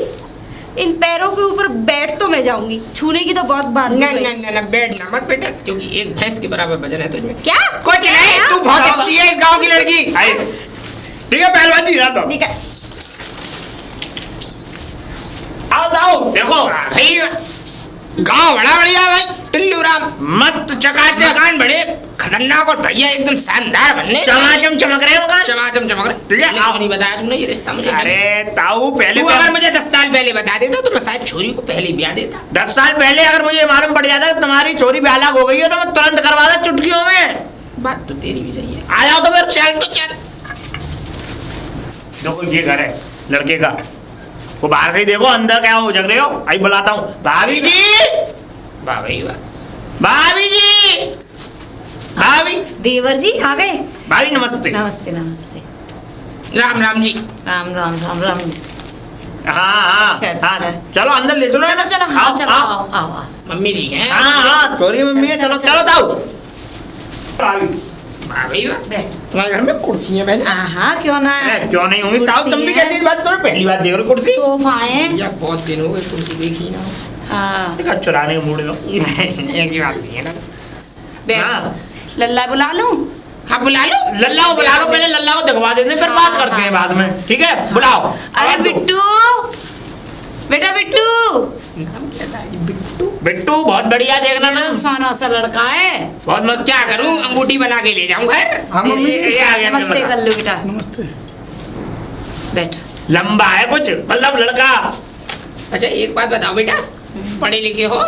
इन पैरों के ऊपर बैठ तो मैं जाऊंगी छूने की तो बहुत बात हो ना गई। ना ना ना बैठना मत बेटा क्योंकि एक भैंस के बराबर वजन है तुझमें। क्या कुछ नहीं तू बहुत अच्छी है इस गांव की लड़की। आइए। ठीक है पहलवान जी तो ठीक है आओ आओ देखो भाई गांव बड़ा बढ़िया भाई टिल्लू राम मस्त चकाचक मकान बड़े खतरनाक और बढ़िया एकदम शानदार बनने। चमाचम चमक रहे हैं मकान चमाचम चमक रहे। ठीक है, मैंने तो नहीं बताया तुमने ये रिश्ता मुझे। अरे ताऊ पहले तू तो अगर मुझे 10 साल पहले बता देता तो मैं शायद छोरी को पहले ब्याह देता। 10 साल पहले अगर मुझे मालूम पड़ जाता कि तुम्हारी चोरी ब्यालक हो गई है तो मैं तुरंत करवा दा चुटकियों में। बात तो तेरी भी सही है। आ जाओ तो फिर चल तो चल। देखो ये घर है लड़के का वो बाहर से ही देखो अंदर क्या हो जग रहे हो। आई बुलाता हूँ भाभी जी वाह भाई वाह। भाभी जी भाभी देवर जी आ गए? भाभी नमस्ते। नमस्ते नमस्ते। राम राम जी। राम राम राम राम। हाँ हाँ अच्छा, अच्छा। हाँ चलो अंदर ले चलो चलो चलो हाँ आओ, चलो आओ। आओ आओ आओ। मम्मी जी हैं। हाँ हाँ चोरी मम्मी है चलो चलो जाओ भाभी वाह भाई वाह। बैठ। तुम्हारे घर में कुर्सी है बहन। हाँ क्यों ना अरे, क्यों नहीं होंगी ताऊ तुम भी कुर्सी है। कहती इस बात तुम्हें पहली बात देख रहे हो कुर्सी सोफाएं। या बहुत दिन हो गए कुर्सी देखी ना। हाँ देखा चुराने के मूड में ऐसी बात नहीं है ना। बैठ। हाँ। लल्ला बुला लूं? हाँ बुला लो। लल्ला को बुला लो पहले लल्ला को दिखवा देते हैं, फिर हाँ, बात करते हैं हाँ। बाद में ठीक है बुलाओ। अरे आवाज दो। बिट्टू बेटा बिट्टू नाम कैसा है जी? बिट्टू। बिट्टू बहुत बढ़िया देखना ना सोना सा लड़का है। बहुत मस्त क्या करूं अंगूठी बना के ले जाऊं घर। हाँ मम्मी जी ये आ गया नमस्ते मेरा कर लो बेटा। नमस्ते। बैठ। लंबा है कुछ मतलब लड़का अच्छा एक बात बताओ बेटा पढ़े लिखे हो?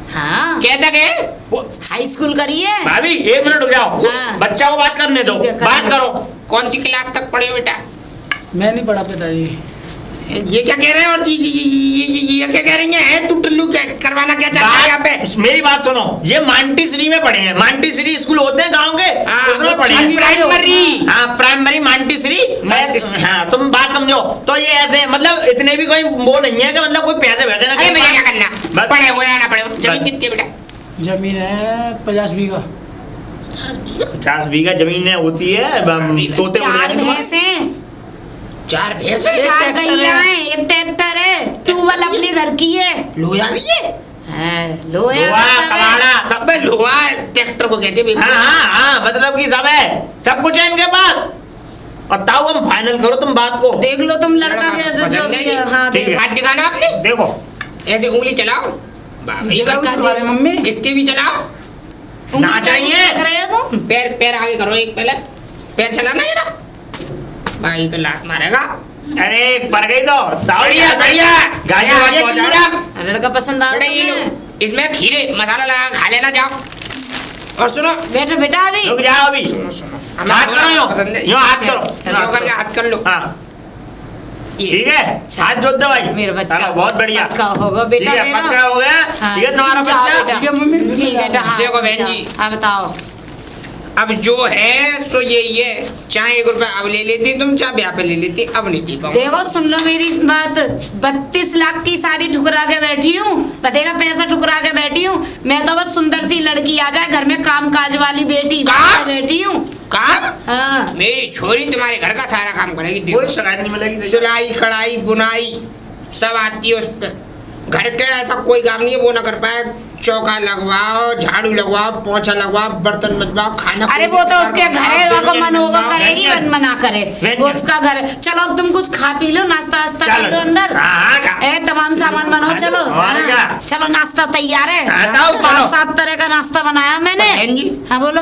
हाँ क्या तक है? हाई स्कूल करी है। भाभी 1 मिनट रुक जाओ हाँ। बच्चा को बात करने दो ठीक है, कर बात लो। करो। कौन सी क्लास तक पढ़े हो बेटा? मैं नहीं पढ़ा पिताजी। ये क्या कह रहे हैं और ये क्या कह रही हैं? तू टुल्लू क्या कर करवाना क्या चाहता है यहाँ पे? मेरी बात सुनो, ये मांटीश्री में पढ़े हैं, मांटीश्री स्कूल होते हैं गांव के, उसमें पढ़े हैं। प्राइमरी, हाँ प्राइमरी मांटीश्री। हाँ तुम बात समझो, तो ये ऐसे मतलब इतने भी कोई वो नहीं है कि मतलब कोई पैसे वैसे ना। अरे मुझे क्या करना, पढ़े हुए ना पढ़े, जमीन कितनी है बेटा? जमीन है 50 बीघा। 50 बीघा जमीन होती है, तोते 4 भैंस हैं, 4 भैंस है, 4 गैया हैं, 1 ट्रैक्टर है, ट्यूबवेल अपने घर की है। लोहा भी है, लोहा कबाड़ा सब। लोहा ट्रैक्टर को कहते हैं। हाँ मतलब कि सब है, सब कुछ है इनके पास। और ताऊ हम फाइनल करो तुम बात को, देख लो तुम लड़का के जो भी है। हाँ ठीक है। हाथ दिखाना आपने, देखो ऐसे उंगली चलाओ, मम्मी इसके भी चलाओ, ना चाहिए। देख रहे हो तुम? पैर आगे करो, एक पहले पैर चलाना है ना भाई, तो लात मारेगा। अरे पर गई तो बढ़िया बढ़िया गाड़ी वाली पहुंचा बढ़िया, लड़का पसंद आ बेटा ये लो, इसमें खीरे मसाला लगा खा लेना, जाओ। और सुनो बेटा बेटा अभी रुक जाओ अभी, हमें हाथ करो यो, पसंद है, यो हाथ करो, यो करके हाथ कर लो। हाँ ठीक है, हाथ जोड़ दो भाई। मेरा बच्चा चलो, बहुत बढ़िया, पक्का होगा बेटा ठीक है, मेरा। पक्का हो गया। हाँ, ठीक है तुम्हारा जाओ बच्चा, बेटा। ठीक है मम्मी। ठीक है हाँ, देखो बहन जी। हाँ बताओ। अब जो है सो ये चाहे 1 रुपया अब ले लेती तुम, चाहे ब्याह पे ले लेती, अब नहीं दे पाऊंगा। देखो सुन लो मेरी बात, 32 लाख की शादी ठुकरा के बैठी हूँ, बतेरा पैसा ठुकरा के बैठी हूँ। मैं तो बस सुंदर सी लड़की आ जाए घर में, काम काज वाली बेटी बैठी हूँ। काम? हाँ मेरी छोरी तुम्हारे घर का सारा काम करेगी, कोई देखो शिकायत नहीं मिलेगी। सिलाई कढ़ाई बुनाई सब आती है उस पे। घर के ऐसा कोई काम नहीं है वो ना कर पाए, चौका लगवाओ, झाड़ू लगवाओ, पोछा लगवाओ, बर्तन मजवाओ, खाना। अरे वो तो उसके घर है, वो मन होगा करेगी, मन मना करे, वो उसका घर है। चलो अब तुम कुछ खा पी लो, नाश्ता वास्ता कर लो अंदर। ए तमाम सामान बनाओ, चलो चलो नाश्ता तैयार है, 5-7 तरह का नाश्ता बनाया मैंने। बहन जी हाँ बोलो।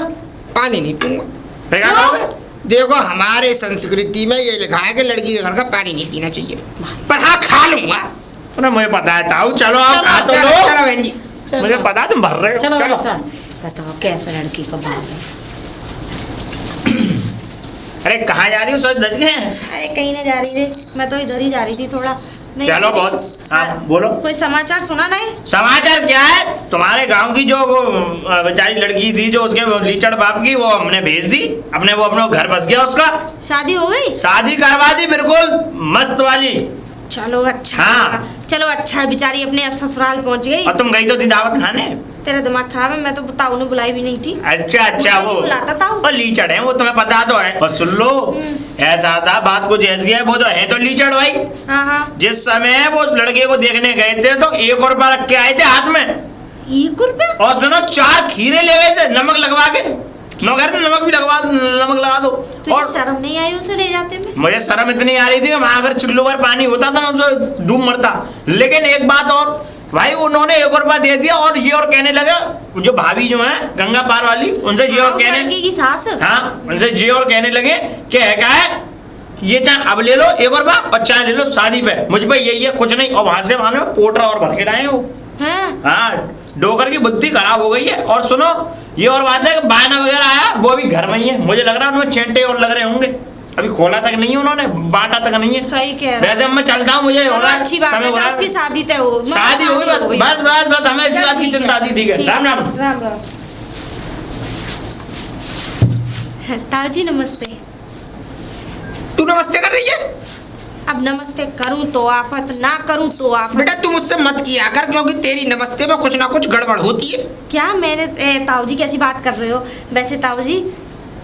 पानी नहीं पीऊंगा। क्यों? देखो हमारे संस्कृति में ये लिखा है कि लड़की के घर का पानी नहीं पीना चाहिए, पर हाँ खा लूंगा। मुझे पता है ताऊ, चलो आप खा तो चलो लो, चलो बहन जी, मुझे पता है तुम भर रहे हो। चलो चलो अच्छा बताओ कैसे लड़की को बात है? अरे कहाँ जा रही हो, सच दज गए? अरे कहीं ना जा रही थी, मैं तो इधर ही जा रही थी थोड़ा। नहीं चलो नहीं, बहुत, हाँ बोलो। कोई समाचार सुना नहीं? समाचार क्या है, तुम्हारे गांव की जो वो बेचारी लड़की थी जो उसके वो लीचड़ बाप की, वो हमने भेज दी, अपने वो अपने घर बस गया, उसका शादी हो गई? शादी करवा दी, बिल्कुल मस्त वाली। चलो अच्छा। हाँ। चलो अच्छा है, बेचारी अपने अब ससुराल पहुंच गई। और तुम गई तो थी दावत खाने? तेरा दिमाग खराब है, मैं तो ताऊ ने बुलाई भी नहीं थी। अच्छा अच्छा, मुझे नहीं बुलाता ताऊ। वो लीचड़ है, वो तुम्हें पता तो है। और सुन लो, ऐसा था बात कुछ ऐसी है, वो तो है तो लीचड़ भाई। हाँ हाँ। जिस समय वो उस लड़के को देखने गए थे तो 1 रुपया रख के आए थे हाथ में, 1 रुपया? और सुनो 4 खीरे ले गए थे नमक लगवा के। नमक भी नमक लगा दो। तुझे और शर्म नहीं आई उसे ले जाते में? मुझे शर्म इतनी आ रही थी कि वहां अगर चुल्लू पर पानी होता था मैं उसको डूब मरता। लेकिन एक बात और भाई, उन्होंने 1 रुपया दे दिया और ये और कहने लगे, जो भाभी जो है गंगा पार वाली, उनसे ये और कहने, लड़की की सास? हाँ उनसे ये और कहने लगे कि है क्या है ये, चाहे अब ले लो 1 रुपया और चाहे ले लो शादी पे, मुझ पे यही है कुछ नहीं। और वहां से वहां पोटरा और भर के लाए हो। हाँ डोकर की बुद्धि खराब हो गई है। और सुनो ये और बात है कि बायना वगैरह आया, वो भी घर में ही है, मुझे लग रहा है उनमें चेंटे और लग रहे होंगे, अभी खोला तक नहीं है उन्होंने, बांटा तक नहीं है। सही कह रहा है। वैसे अब मैं चलता हूँ, मुझे हो रहा है अच्छी बात समय हो है, रहा उसकी है। शादी तय हो, शादी हो गई, बस हमें इसी बात की चिंता थी। ठीक है, राम राम। राम राम। ताऊ जी नमस्ते। तू नमस्ते कर रही है? अब नमस्ते करूं तो आफत, ना करूं तो आफत। बेटा तू मुझसे मत किया कर, क्योंकि तेरी नमस्ते में कुछ ना कुछ गड़बड़ होती है। क्या मेरे ताऊ जी कैसी बात कर रहे हो? वैसे ताऊ जी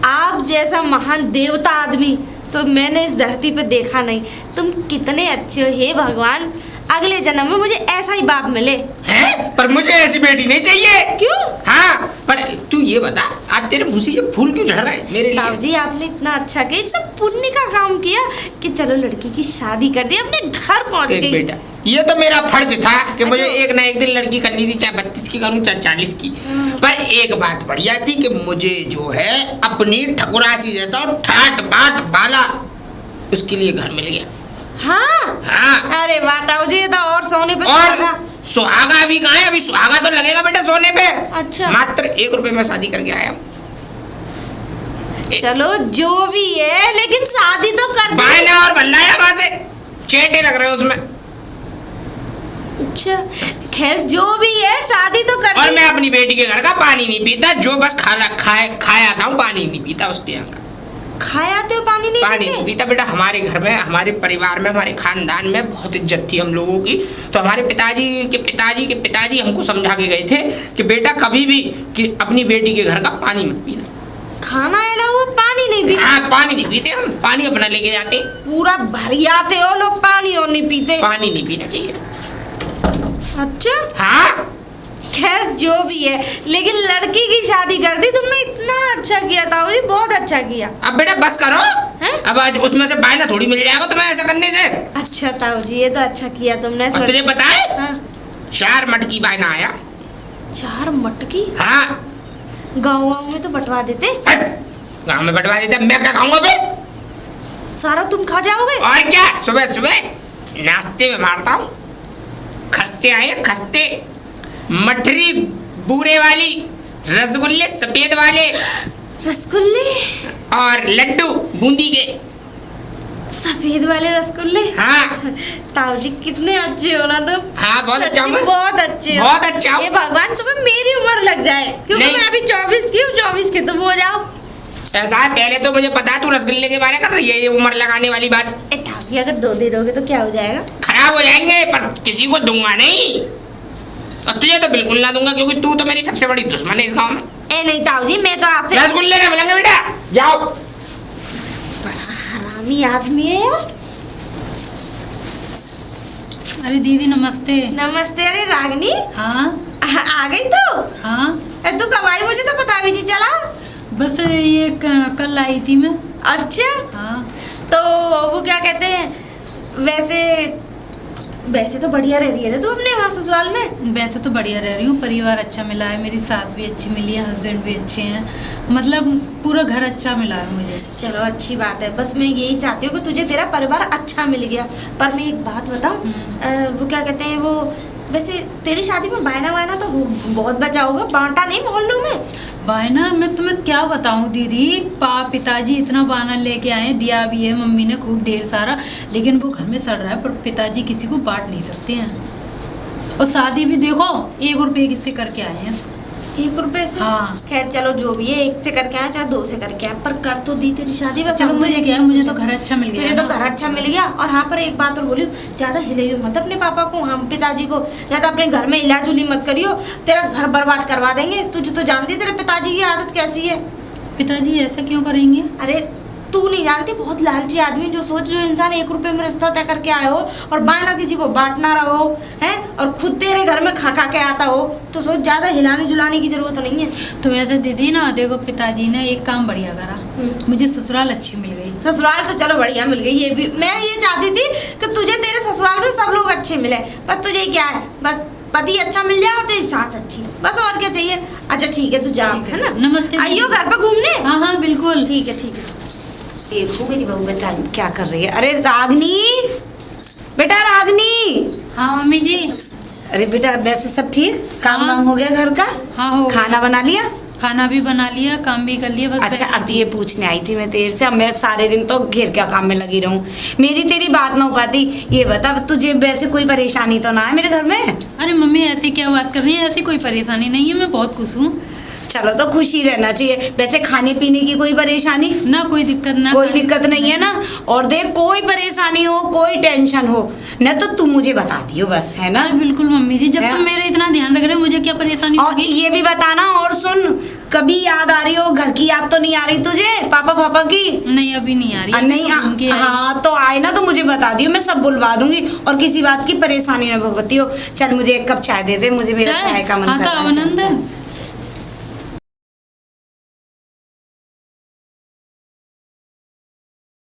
आप जैसा महान देवता आदमी तो मैंने इस धरती पे देखा नहीं। तुम कितने अच्छे हो, हे भगवान अगले जन्म में मुझे ऐसा ही बाप मिले। हैं? पर मुझे ऐसी बेटी नहीं चाहिए। क्यों? हाँ पर तू ये बता, आज तेरे मुंह से ये फूल क्यों झड़ रहा है मेरे ताऊ लिए? जी आपने इतना अच्छा किया, इतना पुण्य का काम किया कि चलो लड़की की शादी कर दी, अपने घर पहुंच देख गई। बेटा ये तो मेरा फर्ज था कि मुझे एक ना एक दिन लड़की करनी थी, चाहे 32 की करूं चाहे 40 की। पर एक बात बढ़िया थी कि मुझे जो है अपनी ठकुरासी जैसा और ठाट बाट बाला उसके लिए घर मिल गया। हाँ हाँ अरे वाह ताऊ जी, ये तो और सोने पे और सुहागा। सुहागा अभी कहाँ है? अभी सुहागा तो लगेगा बेटा सोने पे। अच्छा। मात्र 1 रुपए में शादी करके आया हूँ। चलो जो भी है, लेकिन शादी तो कर दी। बायना और बल्लाया वहां से चेटे लग रहे हैं उसमें। अच्छा, खैर जो भी है शादी तो कर और मैं अपनी बेटी के घर का पानी नहीं पीता, जो बस खाया था पानी नहीं पीता उसके यहाँ का। खाया तो पानी नहीं पानी नहीं पीता बेटा। हमारे घर में, हमारे परिवार में, हमारे खानदान में बहुत इज्जत थी हम लोगों की। तो हमारे पिताजी हमको समझा के गए थे कि बेटा कभी भी कि अपनी बेटी के घर का पानी मत पीना। खाना अलावा पानी नहीं पीते? हाँ, पानी नहीं पीते हम, पानी अपना लेके जाते। पूरा भरियाते हो लोग पानी और नहीं पीते? पानी नहीं पीना चाहिए। अच्छा हाँ, खैर जो भी है, लेकिन लड़की की शादी कर दी तुमने, इतना अच्छा किया ताऊ जी, बहुत अच्छा किया। अब बेटा बस करो हैं? अब आज उसमें से बायना थोड़ी मिल जाएगा तुम्हें ऐसा करने से। अच्छा ताऊ जी, ये तो अच्छा किया तुमने। अब तुझे पता है हाँ। 4 मटकी बायना आया। 4 मटकी? हाँ, गाँव में तो बंटवा देते। गाँव में बंटवा देते, मैं क्या खाऊंगा फिर? सारा तुम खा जाओगे? और क्या, सुबह सुबह नाश्ते में मारता हूँ। खस्ते आए, खस्ते, मठरी बूरे वाली, रसगुल्ले सफेद वाले, रसगुल्ले और लड्डू बूंदी के। सफेद वाले रसगुल्ले? हाँ ताऊ जी कितने अच्छे हो ना तुम। हाँ, बहुत अच्छा हूँ सच्ची मैं। बहुत अच्छे हो। बहुत अच्छा हूँ। ये भगवान तुम्हें मेरी उम्र लग जाए, क्योंकि नहीं। मैं अभी 24 की हूँ, 24 की तुम हो जाओ। ऐसा है, पहले तो मुझे पता है तू रसगुल्ले के बारे कर रही है, ये उम्र लगाने वाली बात। ए ताऊ जी, अगर 2 दे दोगे तो क्या हो जाएगा? खराब हो जाएंगे, पर किसी को दूंगा नहीं। और तुझे तो बिल्कुल ना दूंगा, क्योंकि तू तो मेरी सबसे बड़ी दुश्मन है इस गांव में। ए नहीं ताऊ जी, मैं तो आपसे रसगुल्ले ना मिलेंगे बेटा, जाओ। हरामी आदमी है यार। अरे दीदी नमस्ते। नमस्ते। अरे रागिनी, हाँ आ गई तो? हाँ, तू कब आई, मुझे तो पता भी नहीं चला। बस ये कल आई थी मैं। अच्छा, हाँ, तो वो क्या कहते हैं, वैसे तो बढ़िया रह रही है ना तू अपने वहाँ ससुराल में? वैसे तो बढ़िया रह रही हूँ, परिवार अच्छा मिला है, मेरी सास भी अच्छी मिली है, हस्बैंड भी अच्छे हैं, मतलब पूरा घर अच्छा मिला है मुझे। चलो अच्छी बात है, बस मैं यही चाहती हूँ कि तुझे तेरा परिवार अच्छा मिल गया। पर मैं एक बात बताऊँ, वो क्या कहते हैं, वो वैसे तेरी शादी में बायना वायना तो बहुत बचा होगा, बांटा नहीं मोहल्लों में? बायना मैं तुम्हें क्या बताऊं दीदी, पिताजी इतना बायना लेके आए, दिया भी है मम्मी ने खूब ढेर सारा, लेकिन वो घर में सड़ रहा है, पर पिताजी किसी को बांट नहीं सकते हैं। और शादी भी देखो 1 रुपये किससे करके आए हैं। 1 रुपए से? हाँ। खैर चलो जो भी है, 1 से करके आया चाहे 2 से करके आया, पर कर तो दी तेरी शादी। बस चलो हम तो मुझे इसी- क्या है, मुझे तो घर अच्छा मिल गया तुझे है तो ना। घर अच्छा मिल गया। और हाँ, पर एक बात और बोलियो, ज्यादा हिलाइयो मत अपने पापा को, हम पिताजी को, ज्यादा अपने घर में हिला-जुली मत करियो, तेरा घर बर्बाद करवा देंगे। तुझे तो जानती है तेरे पिताजी की आदत कैसी है। पिताजी ऐसा क्यों करेंगे? अरे तू नहीं जानती, बहुत लालची आदमी, जो सोच जो इंसान 1 रुपए में रिश्ता तय करके आए हो और बायना किसी को बांटना रहो है, और खुद तेरे घर में खा खा के आता हो, तो सोच ज्यादा हिलाने जुलाने की जरूरत नहीं है। तो वैसे दीदी ना देखो, पिताजी ने एक काम बढ़िया करा, मुझे ससुराल अच्छी मिल गई। ससुराल तो चलो बढ़िया मिल गई, ये भी मैं ये चाहती थी कि तुझे तेरे ससुराल में सब लोग अच्छे मिले, बस तुझे क्या है, बस पति अच्छा मिल जाए और तेरी सास अच्छी, बस और क्या चाहिए। अच्छा ठीक है, तू जा, ठीक है है। ना? नमस्ते। आइयो घर पर घूमने। हाँ हाँ बिल्कुल। ठीक है ठीक है। देखो मेरी बहू बता क्या कर रही है। अरे रागनी, बेटा रागनी। हाँ मम्मी जी। अरे बेटा वैसे सब ठीक, काम हाँ। वाम हो गया घर का? हाँ हो गया। खाना बना लिया? खाना भी बना लिया, काम भी कर लिया, बस अच्छा, बैठी अब थी। ये पूछने आई थी मैं तेरे से, अब मैं सारे दिन तो घेर क्या काम में लगी रहूं, मेरी तेरी बात ना हो पाती। ये बता तुझे वैसे कोई परेशानी तो ना है मेरे घर में? अरे मम्मी ऐसी क्या बात कर रही है, ऐसी कोई परेशानी नहीं है, मैं बहुत खुश हूँ। चलो तो खुशी रहना चाहिए। वैसे खाने पीने की कोई परेशानी? ना कोई दिक्कत, ना कोई दिक्कत नहीं है ना? और देख कोई परेशानी हो, कोई टेंशन हो ना, तो तुम मुझे बता दियो बस, है ना? अरे बिल्कुल मम्मी जी, जब है? तुम मेरा इतना ध्यान रख रहे हो, मुझे क्या परेशानी और होगी। ये भी बताना, और सुन, कभी याद आ रही हो, घर की याद तो नहीं आ रही तुझे पापा पापा की? नहीं अभी नहीं आ रही है, नहीं तो उनकी आई। हाँ तो आए ना तो मुझे बता दियो, मैं सब बुलवा दूंगी, और किसी बात की परेशानी न भुगती हो। चल मुझे 1 कप चाय दे दे, मुझे मेरा चाय का मन हाँ कर तो रहा है। आओ चल, नंदन। चल, चल।